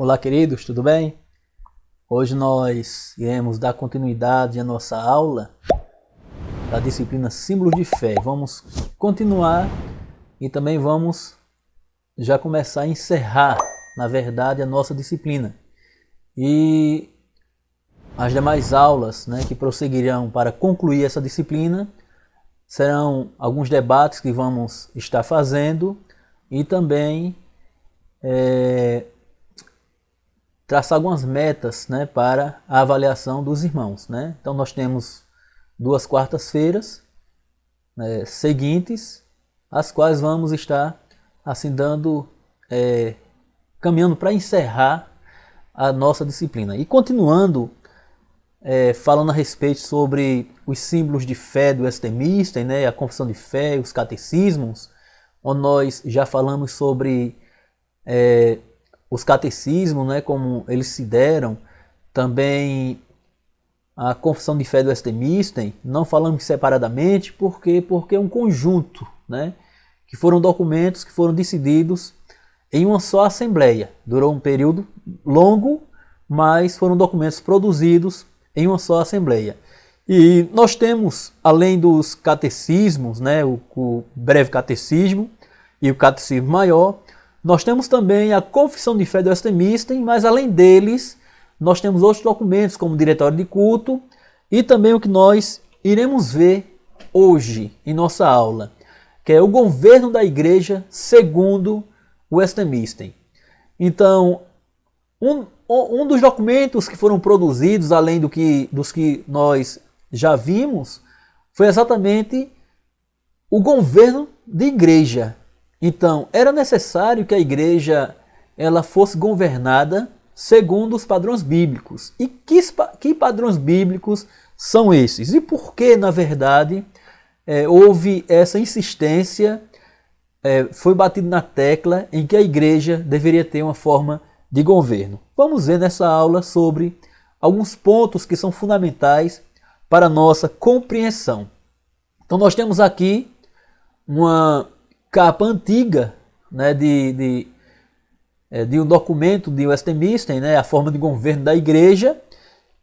Olá, queridos, tudo bem? Hoje nós iremos dar continuidade à nossa aula da disciplina Símbolos de Fé. Vamos continuar e também vamos já começar a encerrar, na verdade, a nossa disciplina. E as demais aulas, que prosseguirão para concluir essa disciplina serão alguns debates que vamos estar fazendo e também traçar algumas metas para a avaliação dos irmãos. Então nós temos 2 quartas-feiras seguintes, as quais vamos estar assim caminhando para encerrar a nossa disciplina. E continuando falando a respeito sobre os símbolos de fé do Westminster, a confissão de fé, os catecismos, onde nós já falamos sobre os catecismos, como eles se deram, também a confissão de fé do Westminster, não falamos separadamente, porque é um conjunto, que foram documentos que foram decididos em uma só assembleia. Durou um período longo, mas foram documentos produzidos em uma só assembleia. E nós temos, além dos catecismos, o breve catecismo e o catecismo maior, nós temos também a confissão de fé do Westminster, mas além deles, nós temos outros documentos, como o diretório de culto, e também o que nós iremos ver hoje em nossa aula, que é o governo da igreja segundo o Westminster. Então, um dos documentos que foram produzidos, além dos que nós já vimos, foi exatamente o governo de igreja. Então, era necessário que a igreja ela fosse governada segundo os padrões bíblicos. E que padrões bíblicos são esses? E por que, na verdade, houve essa insistência, foi batido na tecla em que a igreja deveria ter uma forma de governo? Vamos ver nessa aula sobre alguns pontos que são fundamentais para a nossa compreensão. Então nós temos aqui uma capa antiga de um documento de Westminster, a forma de governo da igreja,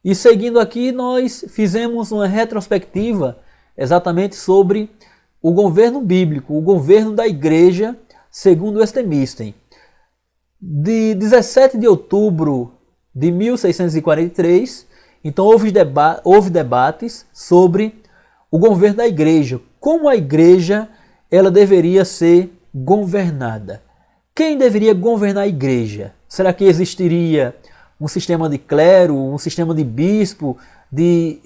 e seguindo aqui nós fizemos uma retrospectiva exatamente sobre o governo bíblico, o governo da igreja segundo Westminster. De 17 de outubro de 1643, então houve debates sobre o governo da igreja, como a igreja ela deveria ser governada. Quem deveria governar a igreja? Será que existiria um sistema de clero, um sistema de bispo, de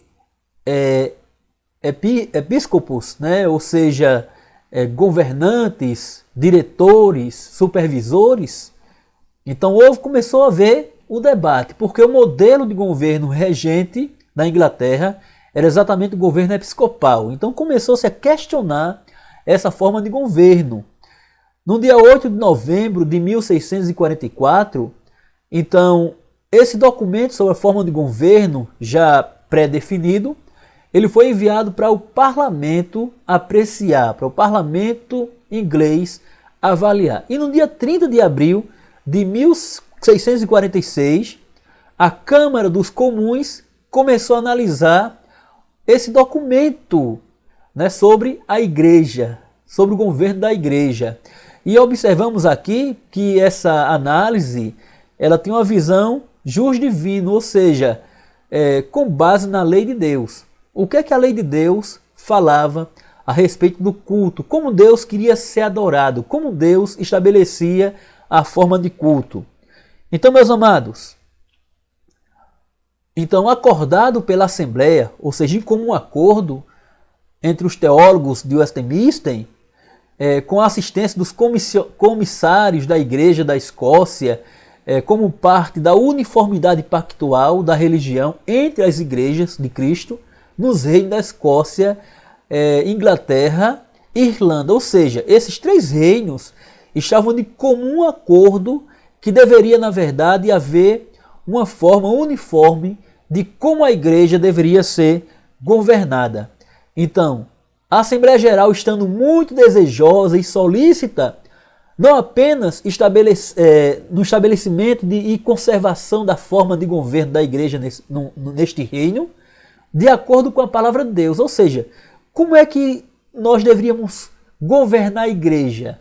episcopos, ou seja, governantes, diretores, supervisores? Então começou a haver o debate, porque o modelo de governo regente da Inglaterra era exatamente o governo episcopal. Então começou-se a questionar essa forma de governo. No dia 8 de novembro de 1644, então, esse documento sobre a forma de governo, já pré-definido, ele foi enviado para o parlamento apreciar, para o parlamento inglês avaliar. E no dia 30 de abril de 1646, a Câmara dos Comuns começou a analisar esse documento sobre a igreja, sobre o governo da igreja. E observamos aqui que essa análise ela tem uma visão jus divino, ou seja, com base na lei de Deus. O que é que a lei de Deus falava a respeito do culto? Como Deus queria ser adorado? Como Deus estabelecia a forma de culto? Então, meus amados, acordado pela Assembleia, ou seja, em comum acordo entre os teólogos de Westminster, com a assistência dos comissários da Igreja da Escócia, como parte da uniformidade pactual da religião entre as igrejas de Cristo, nos reinos da Escócia, Inglaterra e Irlanda. Ou seja, esses 3 reinos estavam de comum acordo que deveria, na verdade, haver uma forma uniforme de como a igreja deveria ser governada. Então, a Assembleia Geral, estando muito desejosa e solícita não apenas no estabelecimento e conservação da forma de governo da igreja neste reino, de acordo com a palavra de Deus. Ou seja, como é que nós deveríamos governar a igreja?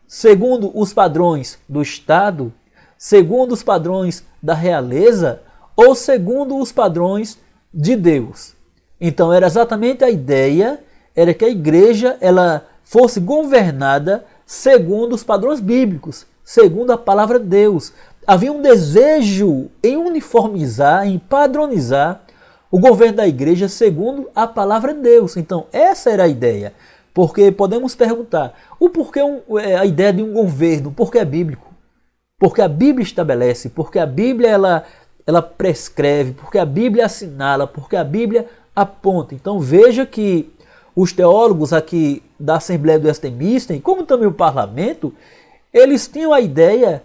Segundo os padrões do Estado, segundo os padrões da realeza ou segundo os padrões de Deus? Então era exatamente a ideia, era que a igreja ela fosse governada segundo os padrões bíblicos, segundo a palavra de Deus. Havia um desejo em uniformizar, em padronizar o governo da igreja segundo a palavra de Deus. Então essa era a ideia. Porque podemos perguntar, o porquê a ideia de um governo? Porque é bíblico. Porque a Bíblia estabelece, porque a Bíblia ela prescreve, porque a Bíblia assinala, porque a Bíblia aponta. Então veja que os teólogos aqui da Assembleia do Westminster, como também o parlamento, eles tinham a ideia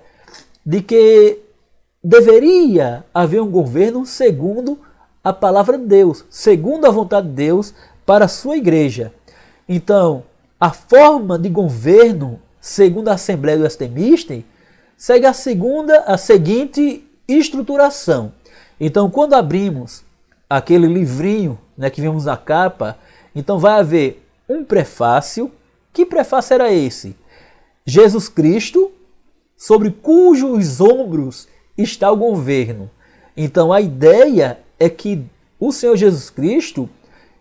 de que deveria haver um governo segundo a palavra de Deus, segundo a vontade de Deus para a sua igreja. Então, a forma de governo, segundo a Assembleia do Westminster, segue a seguinte estruturação. Então, quando abrimos aquele livrinho, né, que vimos na capa, então vai haver um prefácio. Que prefácio era esse? Jesus Cristo, sobre cujos ombros está o governo. Então, a ideia é que o Senhor Jesus Cristo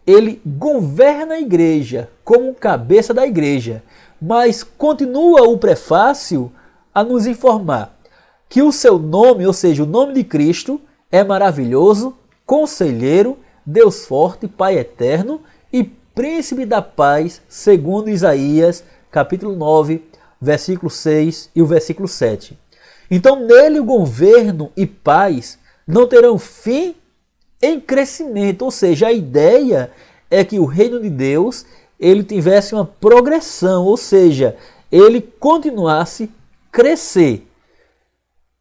ele governa a igreja como cabeça da igreja, mas continua o prefácio a nos informar que o seu nome, ou seja, o nome de Cristo, é maravilhoso, conselheiro, Deus forte, Pai eterno e príncipe da paz, segundo Isaías, capítulo 9, versículo 6 e o versículo 7. Então, nele o governo e paz não terão fim em crescimento, ou seja, a ideia é que o reino de Deus ele tivesse uma progressão, ou seja, ele continuasse a crescer.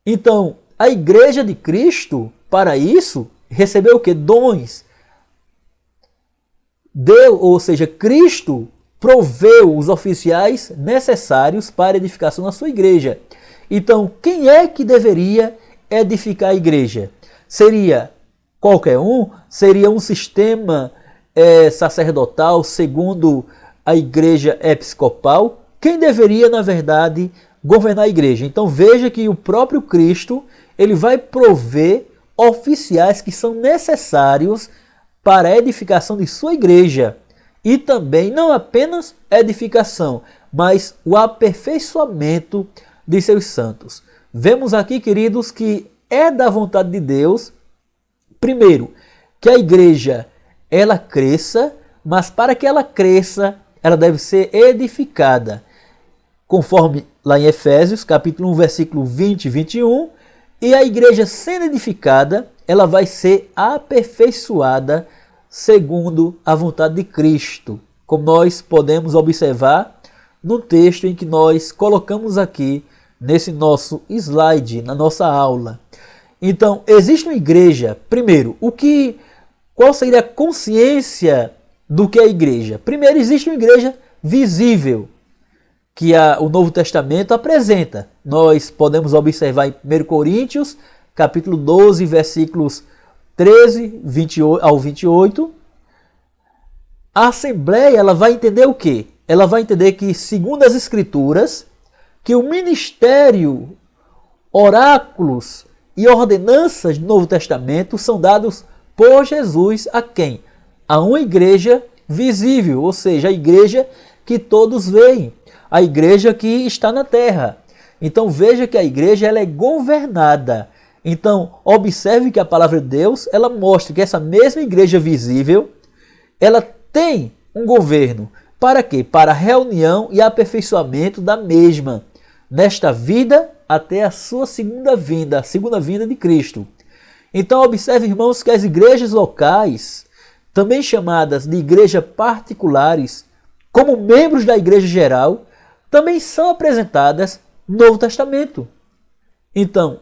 Então, a igreja de Cristo, para isso, recebeu o que? Dons. Ou seja, Cristo proveu os oficiais necessários para a edificação da sua igreja. Então, quem é que deveria edificar a igreja? Seria qualquer um? Seria um sistema sacerdotal segundo a igreja episcopal? Quem deveria, na verdade, governar a igreja? Então veja que o próprio Cristo ele vai prover oficiais que são necessários para a edificação de sua igreja. E também não apenas edificação, mas o aperfeiçoamento de seus santos. Vemos aqui, queridos, que é da vontade de Deus, primeiro, que a igreja ela cresça, mas para que ela cresça, ela deve ser edificada. Conforme lá em Efésios, capítulo 1, versículo 20 e 21, e a igreja sendo edificada, ela vai ser aperfeiçoada segundo a vontade de Cristo, como nós podemos observar no texto em que nós colocamos aqui nesse nosso slide, na nossa aula. Então, existe uma igreja, primeiro, qual seria a consciência do que é a igreja? Primeiro, existe uma igreja visível, que o Novo Testamento apresenta. Nós podemos observar em 1 Coríntios, capítulo 12, versículos 13 ao 28. A Assembleia ela vai entender o quê? Ela vai entender que, segundo as Escrituras, que o ministério, oráculos e ordenanças do Novo Testamento são dados por Jesus a quem? A uma igreja visível, ou seja, a igreja que todos veem, a igreja que está na terra. Então veja que a igreja ela é governada. Então observe que a palavra de Deus ela mostra que essa mesma igreja visível ela tem um governo. Para quê? Para a reunião e aperfeiçoamento da mesma nesta vida até a sua segunda vinda, a segunda vinda de Cristo. Então observe, irmãos, que as igrejas locais, também chamadas de igrejas particulares, como membros da igreja geral, também são apresentadas no Novo Testamento. Então,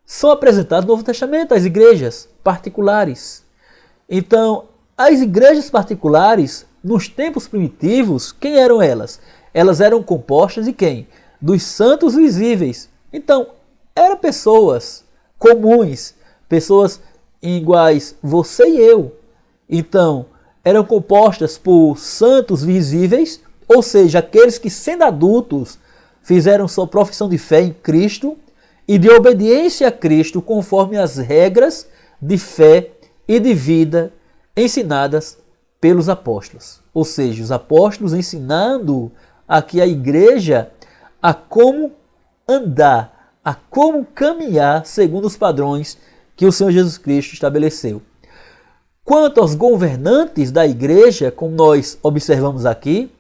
são apresentadas no Novo Testamento as igrejas particulares. Então, as igrejas particulares, nos tempos primitivos, quem eram elas? Elas eram compostas de quem? dos santos visíveis. Então, eram pessoas comuns, pessoas iguais você e eu. Então, eram compostas por santos visíveis, ou seja, aqueles que, sendo adultos, fizeram sua profissão de fé em Cristo e de obediência a Cristo conforme as regras de fé e de vida ensinadas pelos apóstolos. Ou seja, os apóstolos ensinando aqui a igreja a como andar, a como caminhar segundo os padrões que o Senhor Jesus Cristo estabeleceu. Quanto aos governantes da igreja, como nós observamos aqui,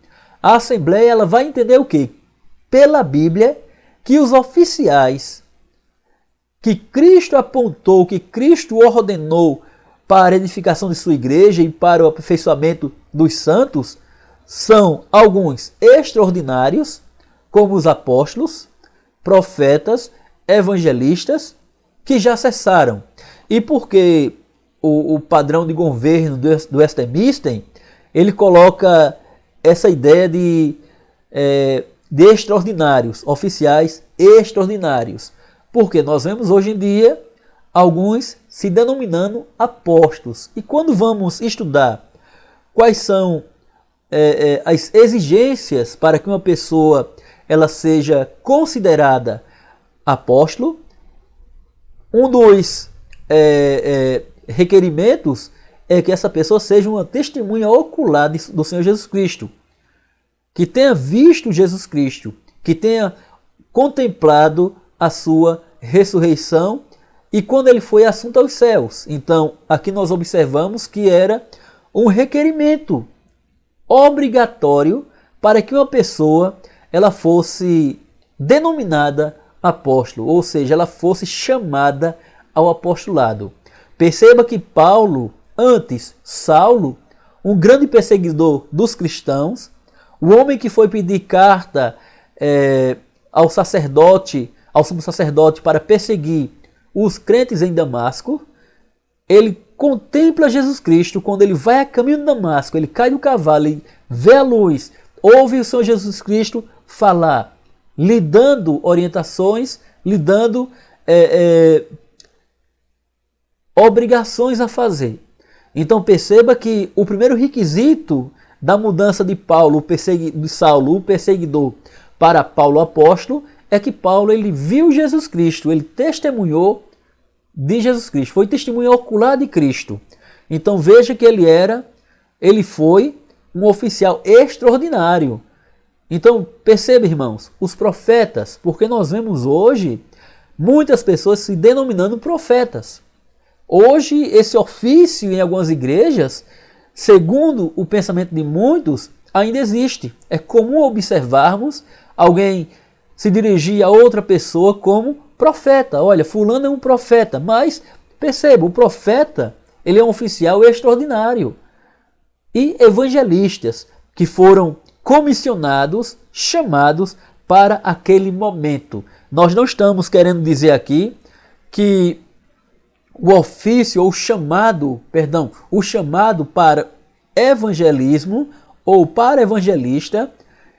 a Assembleia ela vai entender o quê? Pela Bíblia, que os oficiais que Cristo apontou, que Cristo ordenou para a edificação de sua igreja e para o aperfeiçoamento dos santos, são alguns extraordinários, como os apóstolos, profetas, evangelistas, que já cessaram. E porque o padrão de governo do Westminster, ele coloca essa ideia de extraordinários, oficiais extraordinários. Porque nós vemos hoje em dia alguns se denominando apóstolos. E quando vamos estudar quais são as exigências para que uma pessoa ela seja considerada apóstolo, um dos requerimentos é que essa pessoa seja uma testemunha ocular do Senhor Jesus Cristo, que tenha visto Jesus Cristo, que tenha contemplado a sua ressurreição e quando ele foi assunto aos céus. Então, aqui nós observamos que era um requerimento obrigatório para que uma pessoa ela fosse denominada apóstolo, ou seja, ela fosse chamada ao apostolado. Perceba que Paulo, antes Saulo, um grande perseguidor dos cristãos, o homem que foi pedir carta ao sumo sacerdote para perseguir os crentes em Damasco, ele contempla Jesus Cristo quando ele vai a caminho de Damasco, ele cai do cavalo, ele vê a luz, ouve o Senhor Jesus Cristo falar, lhe dando orientações, lhe dando obrigações a fazer. Então perceba que o primeiro requisito da mudança de Saulo, o perseguidor, para Paulo, o apóstolo, é que Paulo ele viu Jesus Cristo, ele testemunhou de Jesus Cristo, foi testemunha ocular de Cristo. Então veja que ele foi um oficial extraordinário. Então perceba, irmãos, os profetas, porque nós vemos hoje muitas pessoas se denominando profetas. Hoje esse ofício em algumas igrejas, segundo o pensamento de muitos, ainda existe. É comum observarmos alguém se dirigir a outra pessoa como profeta. Olha, fulano é um profeta, mas perceba, o profeta ele é um oficial extraordinário. E evangelistas que foram comissionados, chamados para aquele momento. Nós não estamos querendo dizer aqui que o ofício ou o chamado para evangelismo ou para evangelista,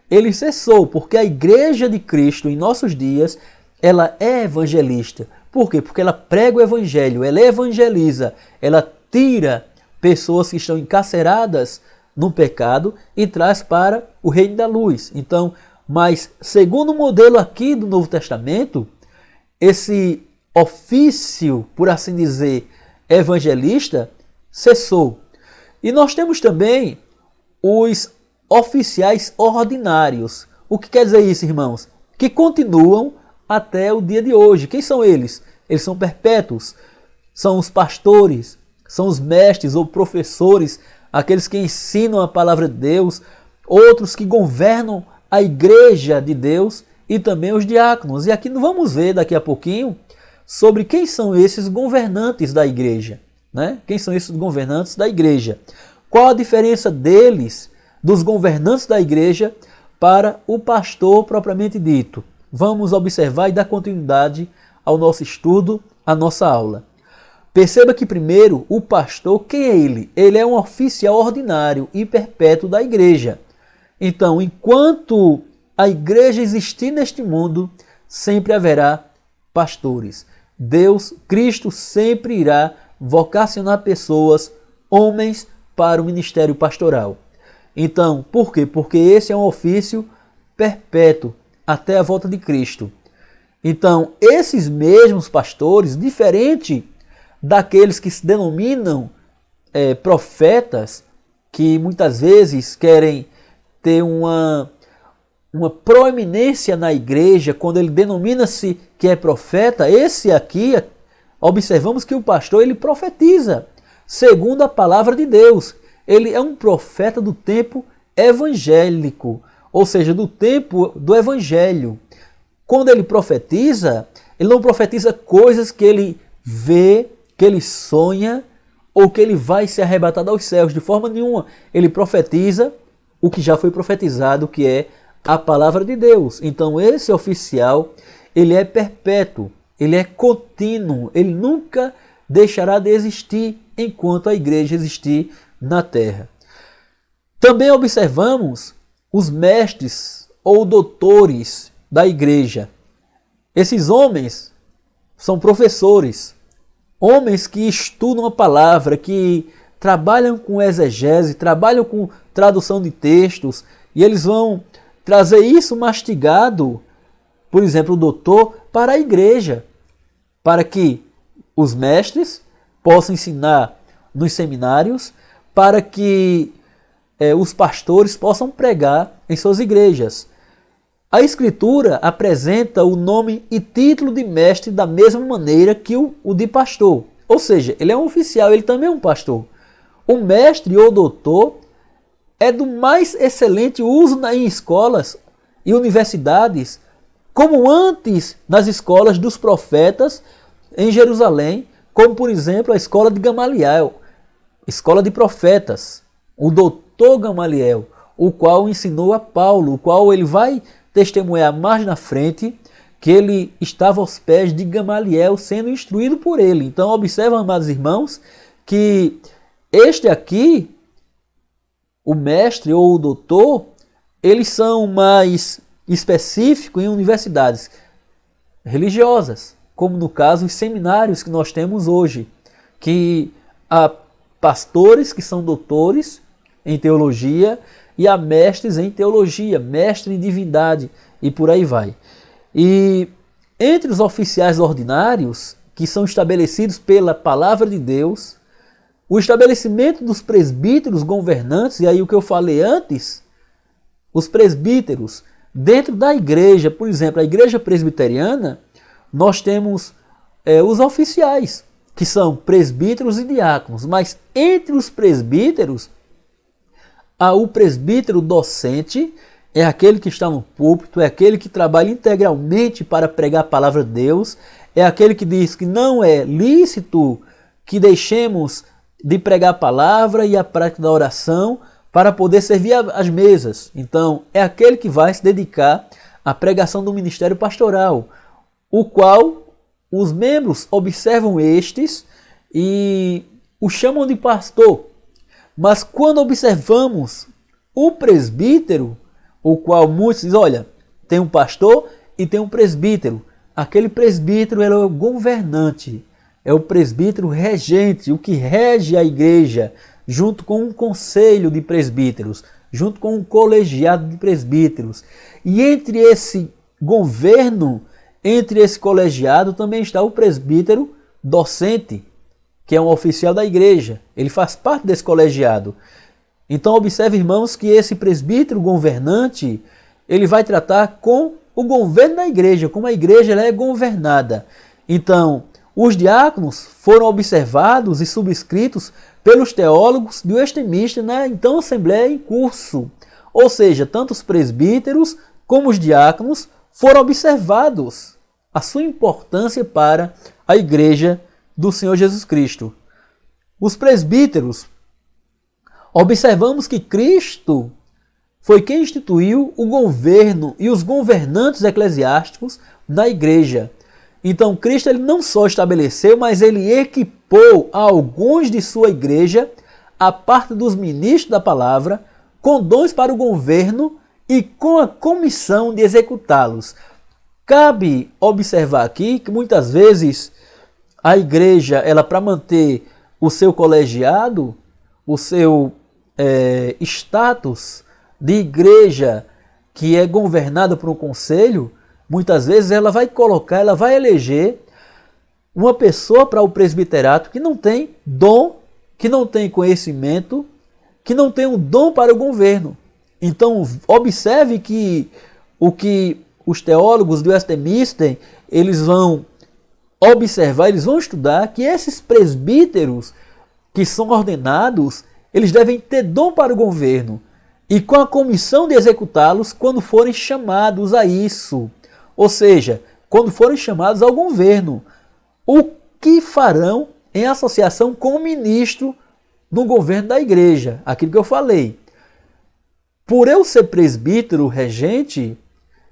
ele cessou, porque a igreja de Cristo em nossos dias, ela é evangelista. Por quê? Porque ela prega o evangelho, ela evangeliza, ela tira pessoas que estão encarceradas no pecado e traz para o reino da luz. Então, mas segundo o modelo aqui do Novo Testamento, esse ofício, por assim dizer, evangelista, cessou. E nós temos também os oficiais ordinários. O que quer dizer isso, irmãos? Que continuam até o dia de hoje. Quem são eles? Eles são perpétuos. São os pastores, são os mestres ou professores, aqueles que ensinam a palavra de Deus, outros que governam a igreja de Deus e também os diáconos. E aqui vamos ver daqui a pouquinho sobre quem são esses governantes da igreja, né? Quem são esses governantes da igreja? Qual a diferença deles, dos governantes da igreja, para o pastor propriamente dito? Vamos observar e dar continuidade ao nosso estudo, à nossa aula. Perceba que primeiro, o pastor, quem é ele? Ele é um oficial ordinário e perpétuo da igreja. Então, enquanto a igreja existir neste mundo, sempre haverá pastores. Deus, Cristo, sempre irá vocacionar pessoas, homens, para o ministério pastoral. Então, por quê? Porque esse é um ofício perpétuo até a volta de Cristo. Então, esses mesmos pastores, diferente daqueles que se denominam profetas, que muitas vezes querem ter uma proeminência na igreja, quando ele denomina-se que é profeta, esse aqui, observamos que o pastor ele profetiza segundo a palavra de Deus. Ele é um profeta do tempo evangélico, ou seja, do tempo do evangelho. Quando ele profetiza, ele não profetiza coisas que ele vê, que ele sonha, ou que ele vai ser arrebatado aos céus, de forma nenhuma. Ele profetiza o que já foi profetizado, que é a palavra de Deus. Então esse oficial, ele é perpétuo, ele é contínuo, ele nunca deixará de existir enquanto a igreja existir na terra. Também observamos os mestres ou doutores da igreja. Esses homens são professores, homens que estudam a palavra, que trabalham com exegese, trabalham com tradução de textos, e eles vão trazer isso mastigado, por exemplo, o doutor, para a igreja, para que os mestres possam ensinar nos seminários, para que os pastores possam pregar em suas igrejas. A Escritura apresenta o nome e título de mestre da mesma maneira que o de pastor. Ou seja, ele é um oficial, ele também é um pastor. O mestre ou doutor é do mais excelente uso em escolas e universidades, como antes nas escolas dos profetas em Jerusalém, como por exemplo a escola de Gamaliel, escola de profetas, o doutor Gamaliel, o qual ensinou a Paulo, o qual ele vai testemunhar mais na frente que ele estava aos pés de Gamaliel sendo instruído por ele. Então observam, amados irmãos, que este aqui, o mestre ou o doutor, eles são mais específicos em universidades religiosas, como no caso os seminários que nós temos hoje, que há pastores que são doutores em teologia e há mestres em teologia, mestre em divindade e por aí vai. E entre os oficiais ordinários, que são estabelecidos pela palavra de Deus, o estabelecimento dos presbíteros governantes, e aí o que eu falei antes, os presbíteros dentro da igreja, por exemplo, a igreja presbiteriana, nós temos os oficiais, que são presbíteros e diáconos, mas entre os presbíteros, há o presbítero docente, é aquele que está no púlpito, é aquele que trabalha integralmente para pregar a palavra de Deus, é aquele que diz que não é lícito que deixemos de pregar a palavra e a prática da oração para poder servir às mesas. Então, é aquele que vai se dedicar à pregação do ministério pastoral, o qual os membros observam estes e o chamam de pastor. Mas quando observamos o presbítero, o qual muitos dizem, olha, tem um pastor e tem um presbítero. Aquele presbítero é o governante, é o presbítero regente, o que rege a igreja, junto com um conselho de presbíteros, junto com um colegiado de presbíteros. E entre esse governo, entre esse colegiado, também está o presbítero docente, que é um oficial da igreja. Ele faz parte desse colegiado. Então observe, irmãos, que esse presbítero governante, ele vai tratar com o governo da igreja, como a igreja ela é governada. Então, os diáconos foram observados e subscritos pelos teólogos de Westminster na então Assembleia em curso. Ou seja, tanto os presbíteros como os diáconos foram observados a sua importância para a igreja do Senhor Jesus Cristo. Os presbíteros, observamos que Cristo foi quem instituiu o governo e os governantes eclesiásticos na igreja. Então Cristo ele não só estabeleceu, mas ele equipou a alguns de sua igreja, a parte dos ministros da palavra, com dons para o governo e com a comissão de executá-los. Cabe observar aqui que muitas vezes a igreja, ela para manter o seu colegiado, o seu status de igreja que é governada por um conselho, muitas vezes ela vai eleger uma pessoa para o presbiterato que não tem dom, que não tem conhecimento, que não tem um dom para o governo. Então, observe que o que os teólogos do Westminster, eles vão observar, eles vão estudar que esses presbíteros que são ordenados, eles devem ter dom para o governo e com a comissão de executá-los quando forem chamados a isso. Ou seja, quando forem chamados ao governo. O que farão em associação com o ministro no governo da igreja? Aquilo que eu falei. Por eu ser presbítero, regente,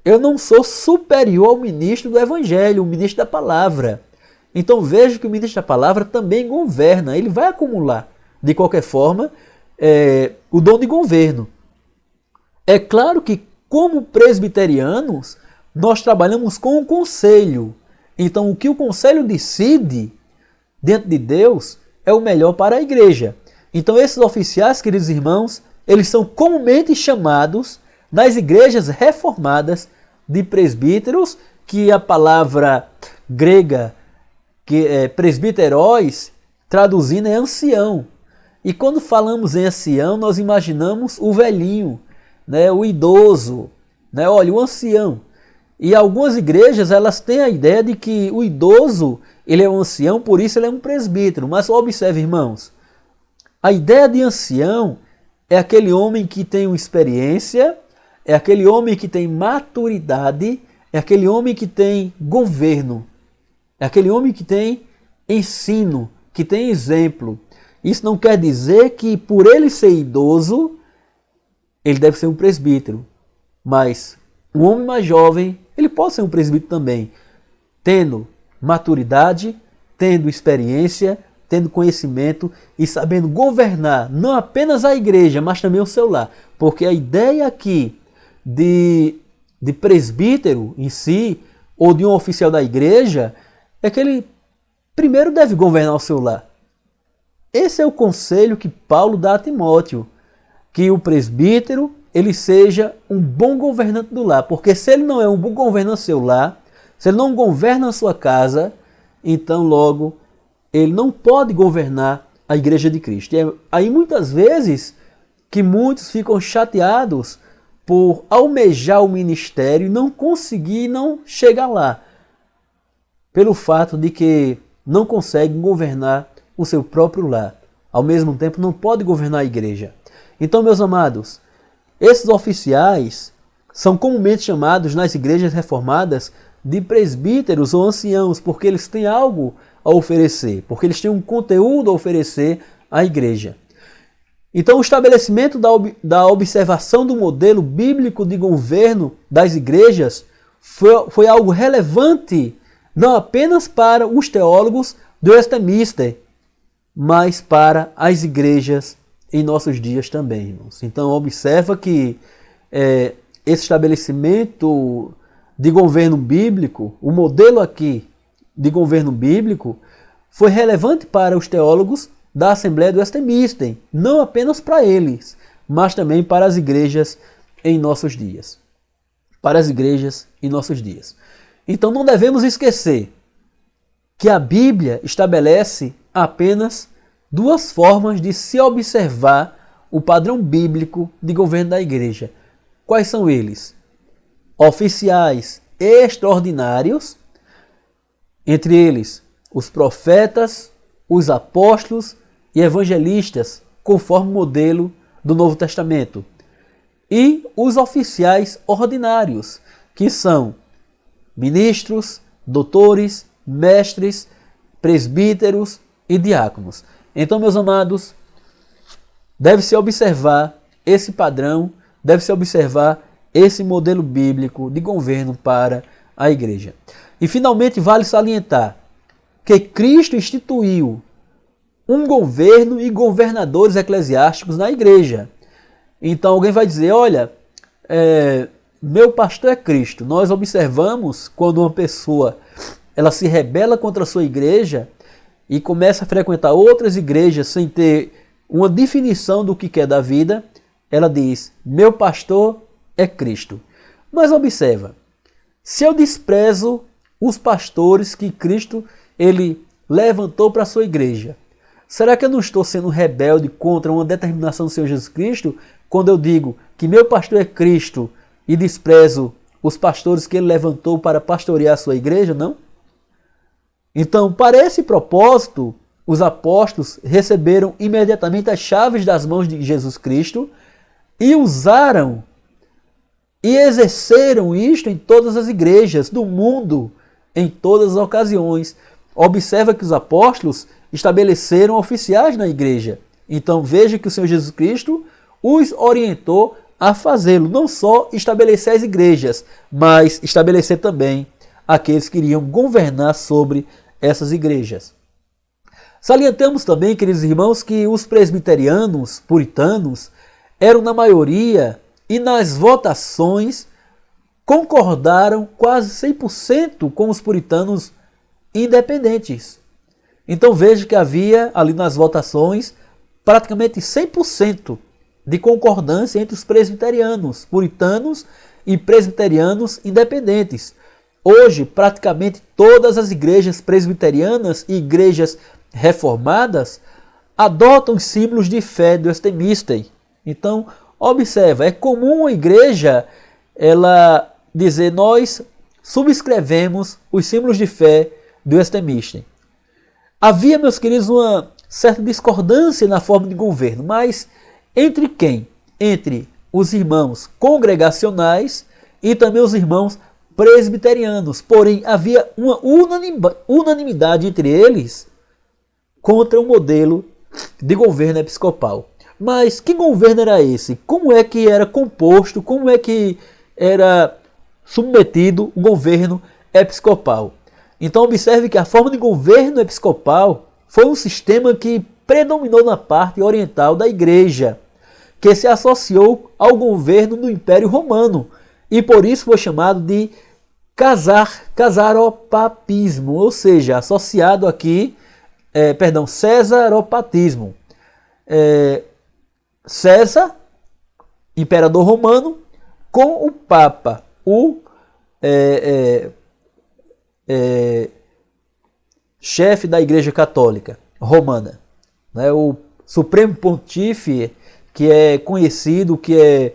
eu não sou superior ao ministro do evangelho, o ministro da palavra. Então veja que o ministro da palavra também governa, ele vai acumular, de qualquer forma, o dom de governo. É claro que, como presbiterianos, nós trabalhamos com o conselho. Então o que o conselho decide, dentro de Deus, é o melhor para a igreja. Então esses oficiais, queridos irmãos, eles são comumente chamados, nas igrejas reformadas, de presbíteros, que a palavra grega, que é presbiteróis, traduzindo é ancião. E quando falamos em ancião, nós imaginamos o velhinho, né, o idoso, né, olha, o ancião. E algumas igrejas, elas têm a ideia de que o idoso, ele é um ancião, por isso ele é um presbítero. Mas observe, irmãos, a ideia de ancião é aquele homem que tem uma experiência, é aquele homem que tem maturidade, é aquele homem que tem governo, é aquele homem que tem ensino, que tem exemplo. Isso não quer dizer que por ele ser idoso, ele deve ser um presbítero. Mas o homem mais jovem, ele pode ser um presbítero também, tendo maturidade, tendo experiência, tendo conhecimento e sabendo governar não apenas a igreja, mas também o seu lar. Porque a ideia aqui de presbítero em si, ou de um oficial da igreja, é que ele primeiro deve governar o seu lar. Esse é o conselho que Paulo dá a Timóteo, que o presbítero ele seja um bom governante do lar, porque se ele não é um bom governante do seu lar, se ele não governa a sua casa, então logo ele não pode governar a igreja de Cristo. E é aí muitas vezes que muitos ficam chateados por almejar o ministério e não conseguir, não chegar lá, pelo fato de que não conseguem governar o seu próprio lar. Ao mesmo tempo não pode governar a igreja. Então, meus amados, esses oficiais são comumente chamados nas igrejas reformadas de presbíteros ou anciãos, porque eles têm algo a oferecer, porque eles têm um conteúdo a oferecer à igreja. Então, o estabelecimento da observação do modelo bíblico de governo das igrejas foi algo relevante, não apenas para os teólogos do Westminster, mas para as igrejas em nossos dias também, irmãos. Então, observa que esse estabelecimento de governo bíblico, o modelo aqui de governo bíblico, foi relevante para os teólogos da Assembleia do Westminster, não apenas para eles, mas também para as igrejas em nossos dias. Para as igrejas em nossos dias. Então não devemos esquecer que a Bíblia estabelece apenas duas formas de se observar o padrão bíblico de governo da igreja. Quais são eles? Oficiais extraordinários, entre eles os profetas, os apóstolos e evangelistas, conforme o modelo do Novo Testamento. E os oficiais ordinários, que são ministros, doutores, mestres, presbíteros e diáconos. Então, meus amados, deve-se observar esse padrão, deve-se observar esse modelo bíblico de governo para a igreja. E, finalmente, vale salientar que Cristo instituiu um governo e governadores eclesiásticos na igreja. Então alguém vai dizer, olha, meu pastor é Cristo. Nós observamos quando uma pessoa ela se rebela contra a sua igreja e começa a frequentar outras igrejas sem ter uma definição do que quer da vida, ela diz, meu pastor é Cristo. Mas observa, se eu desprezo os pastores que Cristo ele levantou para a sua igreja, será que eu não estou sendo rebelde contra uma determinação do Senhor Jesus Cristo quando eu digo que meu pastor é Cristo e desprezo os pastores que ele levantou para pastorear a sua igreja? Não? Então, para esse propósito, os apóstolos receberam imediatamente as chaves das mãos de Jesus Cristo e usaram e exerceram isto em todas as igrejas do mundo, em todas as ocasiões. Observa que os apóstolos estabeleceram oficiais na igreja. Então veja que o Senhor Jesus Cristo os orientou a fazê-lo, não só estabelecer as igrejas, mas estabelecer também aqueles que iriam governar sobre essas igrejas. Salientamos também, queridos irmãos, que os presbiterianos, puritanos, eram na maioria e nas votações concordaram quase 100% com os puritanos independentes. Então veja que havia ali nas votações praticamente 100% de concordância entre os presbiterianos, puritanos e presbiterianos independentes. Hoje, praticamente todas as igrejas presbiterianas e igrejas reformadas adotam os símbolos de fé do Westminster. Então, observa, é comum a igreja ela dizer, nós subscrevemos os símbolos de fé do Westminster. Havia, meus queridos, uma certa discordância na forma de governo, mas entre quem? Entre os irmãos congregacionais e também os irmãos presbiterianos. Porém, havia uma unanimidade entre eles contra o modelo de governo episcopal. Mas que governo era esse? Como é que era composto? Como é que era submetido o governo episcopal? Então observe que a forma de governo episcopal foi um sistema que predominou na parte oriental da igreja, que se associou ao governo do Império Romano e por isso foi chamado de casaropapismo, ou seja, associado aqui, cesaropatismo. César, imperador romano, com o Papa, o chefe da Igreja Católica Romana, né? O Supremo Pontífice, que é conhecido, que é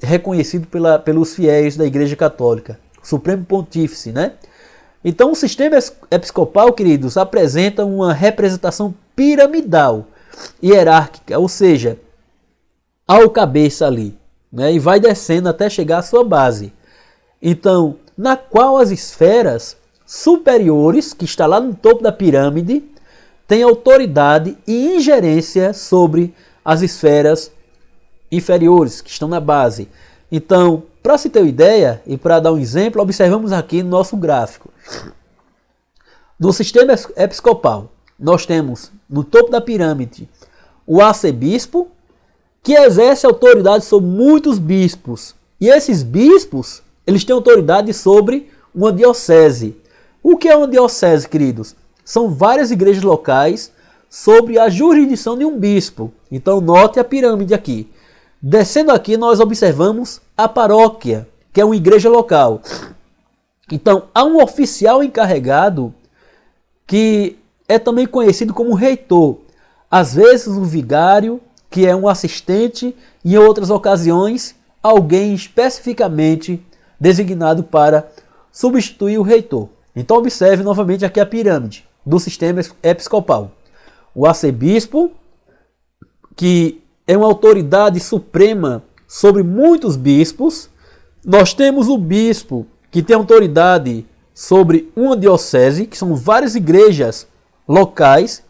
reconhecido pelos fiéis da Igreja Católica, Supremo Pontífice, né? Então o sistema episcopal, queridos, apresenta uma representação piramidal, hierárquica, ou seja, ao cabeça ali, né? E vai descendo até chegar à sua base. Então, na qual as esferas superiores, que está lá no topo da pirâmide, têm autoridade e ingerência sobre as esferas inferiores, que estão na base. Então, para se ter uma ideia e para dar um exemplo, observamos aqui no nosso gráfico. No sistema episcopal, nós temos no topo da pirâmide o arcebispo, que exerce autoridade sobre muitos bispos. E esses bispos, eles têm autoridade sobre uma diocese. O que é uma diocese, queridos? São várias igrejas locais sobre a jurisdição de um bispo. Então note a pirâmide aqui. Descendo aqui nós observamos a paróquia, que é uma igreja local. Então há um oficial encarregado que é também conhecido como reitor. Às vezes um vigário, que é um assistente, e em outras ocasiões alguém especificamente designado para substituir o reitor. Então observe novamente aqui a pirâmide do sistema episcopal. O arcebispo, que é uma autoridade suprema sobre muitos bispos. Nós temos o bispo, que tem autoridade sobre uma diocese, que são várias igrejas locais,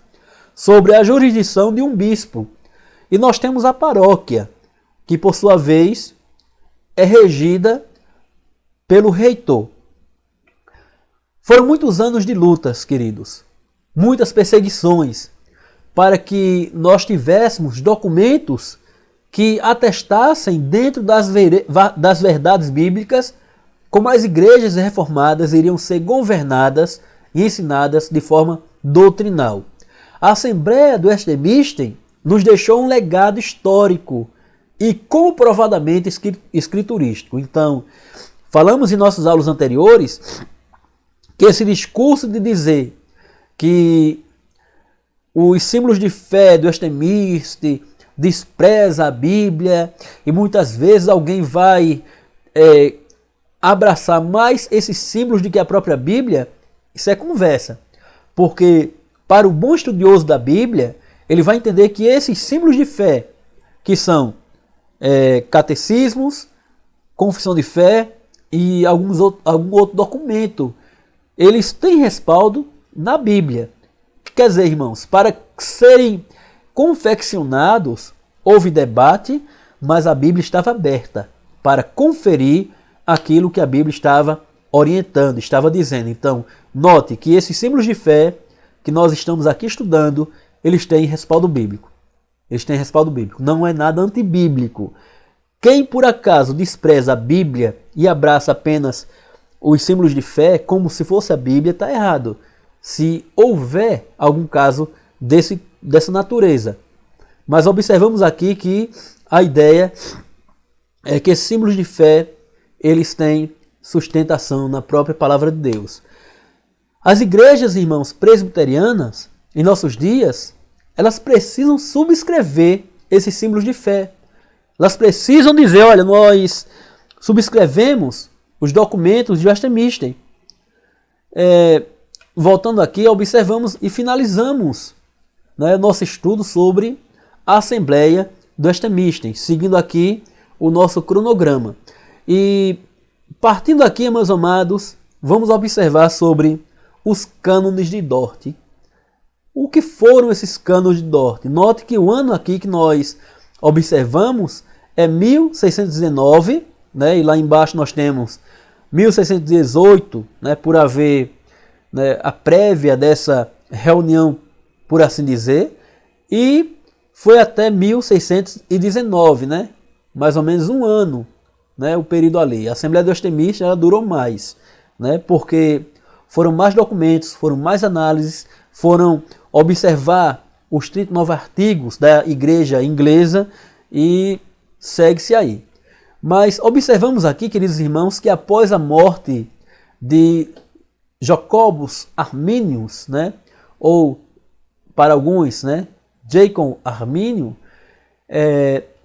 sobre a jurisdição de um bispo. E nós temos a paróquia, que por sua vez é regida pelo reitor. Foram muitos anos de lutas, queridos, muitas perseguições, para que nós tivéssemos documentos que atestassem dentro das verdades bíblicas como as igrejas reformadas iriam ser governadas e ensinadas de forma doutrinal. A Assembleia do Westminster nos deixou um legado histórico e comprovadamente escriturístico. Então, falamos em nossas aulas anteriores que esse discurso de dizer que os símbolos de fé do Westminster despreza a Bíblia e muitas vezes alguém vai abraçar mais esses símbolos do que a própria Bíblia, isso é conversa. Porque para o bom estudioso da Bíblia, ele vai entender que esses símbolos de fé, que são catecismos, confissão de fé e algum outro documento, eles têm respaldo na Bíblia. Quer dizer, irmãos, para serem confeccionados, houve debate, mas a Bíblia estava aberta para conferir aquilo que a Bíblia estava orientando, estava dizendo. Então, note que esses símbolos de fé que nós estamos aqui estudando, eles têm respaldo bíblico. Eles têm respaldo bíblico. Não é nada antibíblico. Quem por acaso despreza a Bíblia e abraça apenas os símbolos de fé como se fosse a Bíblia, está errado. Se houver algum caso dessa natureza. Mas observamos aqui que a ideia é que esses símbolos de fé, eles têm sustentação na própria palavra de Deus. As igrejas, irmãos, presbiterianas, em nossos dias, elas precisam subscrever esses símbolos de fé. Elas precisam dizer, olha, nós subscrevemos os documentos de Westminster. Voltando aqui, observamos e finalizamos nosso estudo sobre a Assembleia do Westminster, seguindo aqui o nosso cronograma. E partindo aqui, meus amados, vamos observar sobre os cânones de Dort. O que foram esses cânones de Dort? Note que o ano aqui que nós observamos é 1619, e lá embaixo nós temos 1618, por haver a prévia dessa reunião, por assim dizer, e foi até 1619, mais ou menos um ano, o período ali. A Assembleia de Westminster ela durou mais, porque foram mais documentos, foram mais análises, foram observar os 39 artigos da igreja inglesa e segue-se aí. Mas observamos aqui, queridos irmãos, que após a morte de Jacobus Arminius, ou para alguns, Jacob Arminio,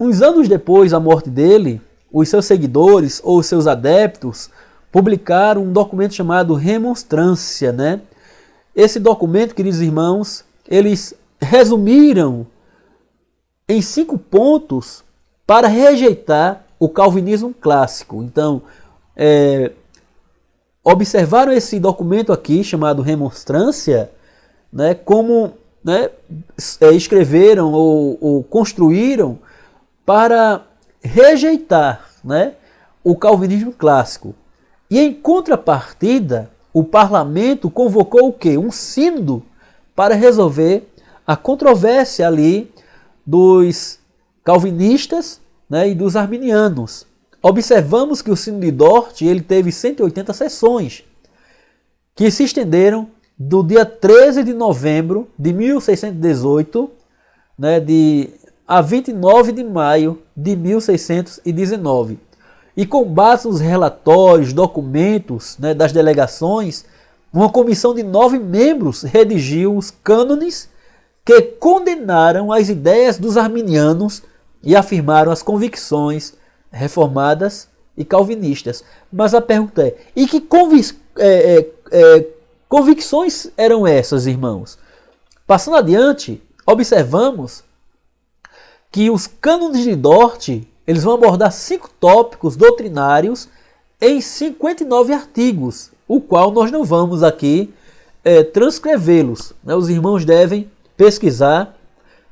uns anos depois da morte dele, os seus seguidores ou os seus adeptos publicaram um documento chamado Remonstrância. Esse documento, queridos irmãos, eles resumiram em 5 pontos para rejeitar o calvinismo clássico. Então, observaram esse documento aqui, chamado Remonstrância, como escreveram ou construíram para rejeitar o calvinismo clássico. E em contrapartida, o parlamento convocou o quê? Um sínodo para resolver a controvérsia ali dos calvinistas e dos arminianos. Observamos que o sínodo de Dort ele teve 180 sessões, que se estenderam do dia 13 de novembro de 1618 a 29 de maio de 1619. E com base nos relatórios, documentos das delegações, uma comissão de 9 membros redigiu os cânones que condenaram as ideias dos arminianos e afirmaram as convicções reformadas e calvinistas. Mas a pergunta é, e que convicções eram essas, irmãos? Passando adiante, observamos que os cânones de Dort eles vão abordar 5 tópicos doutrinários em 59 artigos, o qual nós não vamos aqui transcrevê-los. Os irmãos devem pesquisar,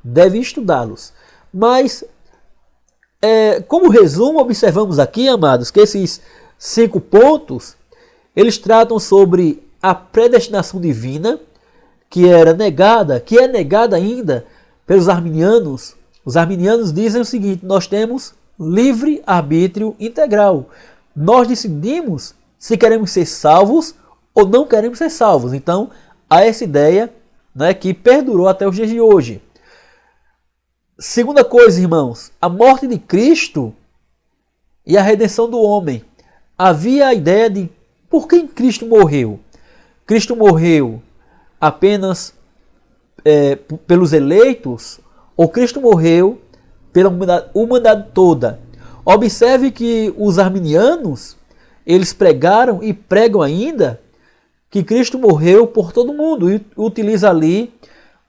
devem estudá-los. Mas, como resumo, observamos aqui, amados, que esses 5 pontos, eles tratam sobre a predestinação divina, que é negada ainda pelos arminianos Os arminianos dizem o seguinte: nós temos livre arbítrio integral. Nós decidimos se queremos ser salvos ou não queremos ser salvos. Então, há essa ideia, né, que perdurou até os dias de hoje. Segunda coisa, irmãos, a morte de Cristo e a redenção do homem. Havia a ideia de por que Cristo morreu. Cristo morreu apenas pelos eleitos, ou Cristo morreu pela humanidade toda. Observe que os arminianos, eles pregaram e pregam ainda que Cristo morreu por todo mundo, e utiliza ali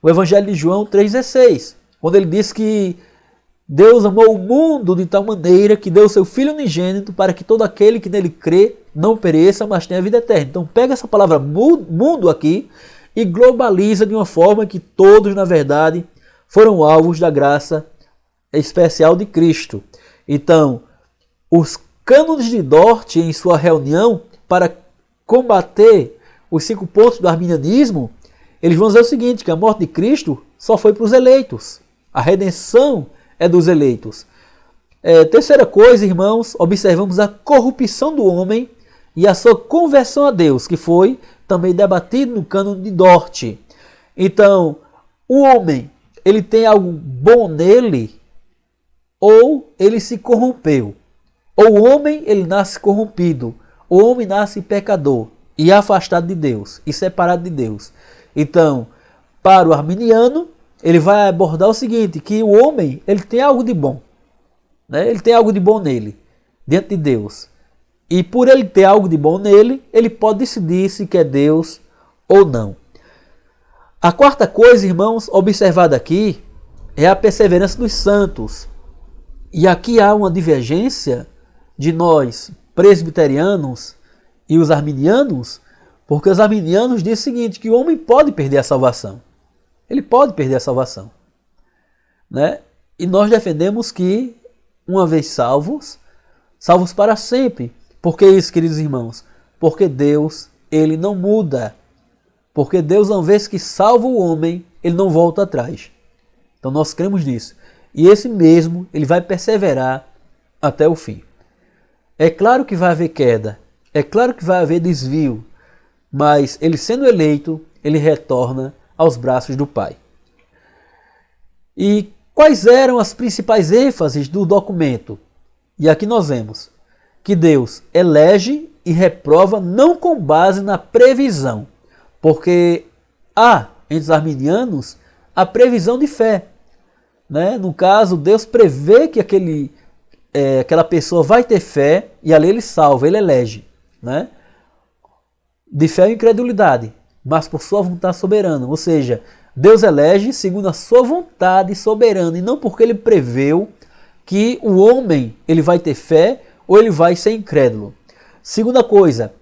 o Evangelho de João 3,16, quando ele diz que Deus amou o mundo de tal maneira que deu o seu Filho unigênito para que todo aquele que nele crê não pereça, mas tenha vida eterna. Então pega essa palavra mundo aqui e globaliza de uma forma que todos, na verdade, foram alvos da graça especial de Cristo. Então, os cânones de Dort, em sua reunião, para combater os 5 pontos do arminianismo, eles vão dizer o seguinte, que a morte de Cristo só foi para os eleitos. A redenção é dos eleitos. Terceira coisa, irmãos, observamos a corrupção do homem e a sua conversão a Deus, que foi também debatido no cânone de Dort. Então, o homem, ele tem algo bom nele, ou ele se corrompeu. Ou o homem, ele nasce corrompido, o homem nasce pecador e afastado de Deus, e separado de Deus. Então, para o arminiano, ele vai abordar o seguinte, que o homem, ele tem algo de bom, né? Ele tem algo de bom nele, diante de Deus. E por ele ter algo de bom nele, ele pode decidir se quer Deus ou não. A quarta coisa, irmãos, observada aqui, é a perseverança dos santos. E aqui há uma divergência de nós, presbiterianos, e os arminianos, porque os arminianos dizem o seguinte, que o homem pode perder a salvação. Ele pode perder a salvação, né? E nós defendemos que, uma vez salvos, salvos para sempre. Por que isso, queridos irmãos? Porque Deus, ele não muda. Porque Deus, uma vez que salva o homem, ele não volta atrás. Então nós cremos nisso. E esse mesmo, ele vai perseverar até o fim. É claro que vai haver queda, é claro que vai haver desvio, mas ele sendo eleito, ele retorna aos braços do Pai. E quais eram as principais ênfases do documento? E aqui nós vemos que Deus elege e reprova não com base na previsão, porque há entre os arminianos a previsão de fé, né? No caso, Deus prevê que aquela pessoa vai ter fé e ali ele salva, ele elege, né? De fé e incredulidade, mas por sua vontade soberana. Ou seja, Deus elege segundo a sua vontade soberana e não porque ele preveu que o homem ele vai ter fé ou ele vai ser incrédulo. Segunda coisa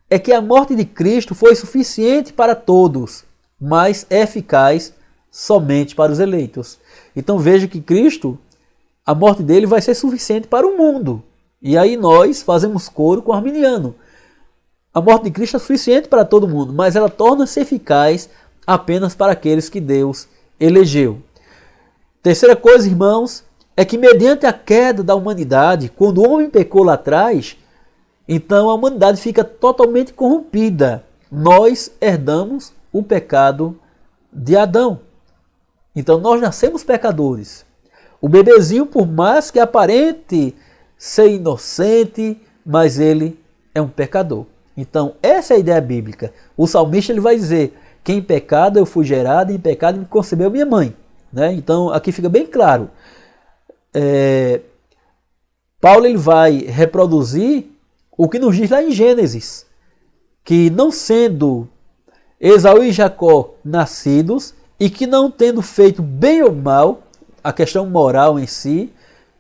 é que a morte de Cristo foi suficiente para todos, mas é eficaz somente para os eleitos. Então veja que Cristo, a morte dele vai ser suficiente para o mundo. E aí nós fazemos coro com o arminiano. A morte de Cristo é suficiente para todo mundo, mas ela torna-se eficaz apenas para aqueles que Deus elegeu. Terceira coisa, irmãos, é que mediante a queda da humanidade, quando o homem pecou lá atrás, então a humanidade fica totalmente corrompida. Nós herdamos o pecado de Adão. Então nós nascemos pecadores. O bebezinho, por mais que aparente ser inocente, mas ele é um pecador. Então essa é a ideia bíblica. O salmista ele vai dizer, que em pecado eu fui gerado e em pecado me concebeu minha mãe, né? Então aqui fica bem claro. Paulo ele vai reproduzir o que nos diz lá em Gênesis, que não sendo Esaú e Jacó nascidos, e que não tendo feito bem ou mal, a questão moral em si,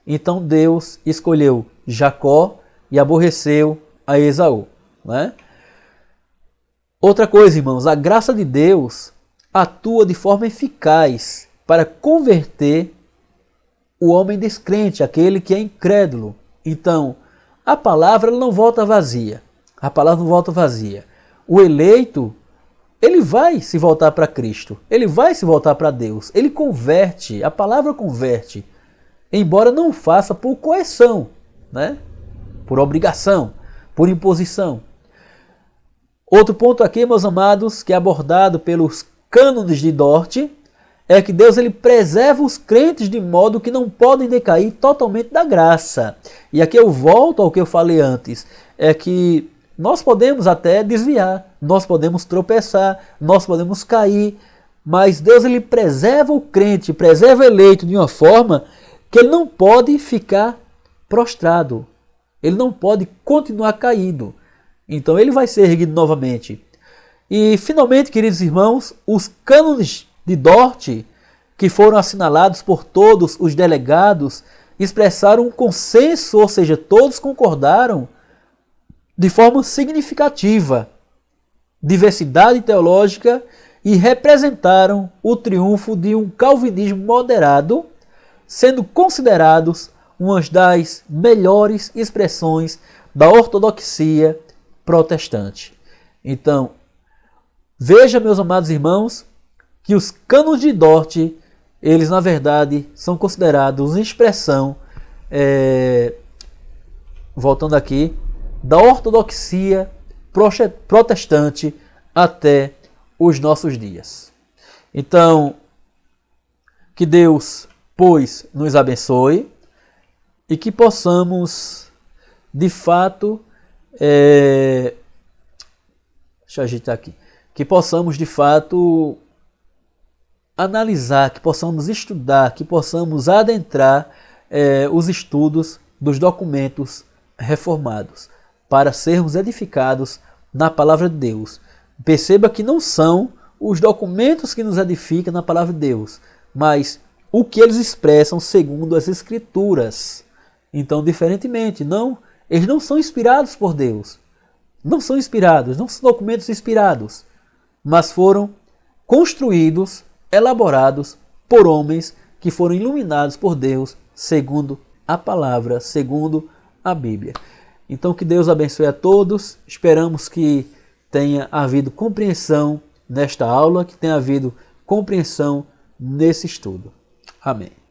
então Deus escolheu Jacó e aborreceu a Esaú, né? Outra coisa, irmãos, a graça de Deus atua de forma eficaz para converter o homem descrente, aquele que é incrédulo. Então, a palavra não volta vazia. A palavra não volta vazia. O eleito, ele vai se voltar para Cristo, ele vai se voltar para Deus, ele converte, a palavra converte, embora não faça por coerção, né? Por obrigação, por imposição. Outro ponto aqui, meus amados, que é abordado pelos cânones de Dort, é que Deus ele preserva os crentes de modo que não podem decair totalmente da graça. E aqui eu volto ao que eu falei antes, é que nós podemos até desviar, nós podemos tropeçar, nós podemos cair, mas Deus ele preserva o crente, preserva o eleito de uma forma que ele não pode ficar prostrado, ele não pode continuar caído. Então ele vai ser erguido novamente. E finalmente, queridos irmãos, os cânones de Dort, que foram assinalados por todos os delegados, expressaram um consenso, ou seja, todos concordaram de forma significativa, diversidade teológica, e representaram o triunfo de um calvinismo moderado, sendo considerados uma das melhores expressões da ortodoxia protestante. Então, veja, meus amados irmãos, que os cânones de Dort, eles na verdade são considerados uma expressão, voltando aqui, da ortodoxia protestante até os nossos dias. Então, que Deus, pois, nos abençoe e que possamos, de fato, deixa eu ajeitar aqui, que possamos, de fato, analisar, que possamos estudar, que possamos adentrar os estudos dos documentos reformados, para sermos edificados na palavra de Deus. Perceba que não são os documentos que nos edificam na palavra de Deus, mas o que eles expressam segundo as Escrituras. Então, diferentemente, eles não são inspirados por Deus. Não são inspirados, não são documentos inspirados, mas foram construídos, elaborados por homens que foram iluminados por Deus segundo a palavra, segundo a Bíblia. Então que Deus abençoe a todos, esperamos que tenha havido compreensão nesta aula, que tenha havido compreensão nesse estudo. Amém.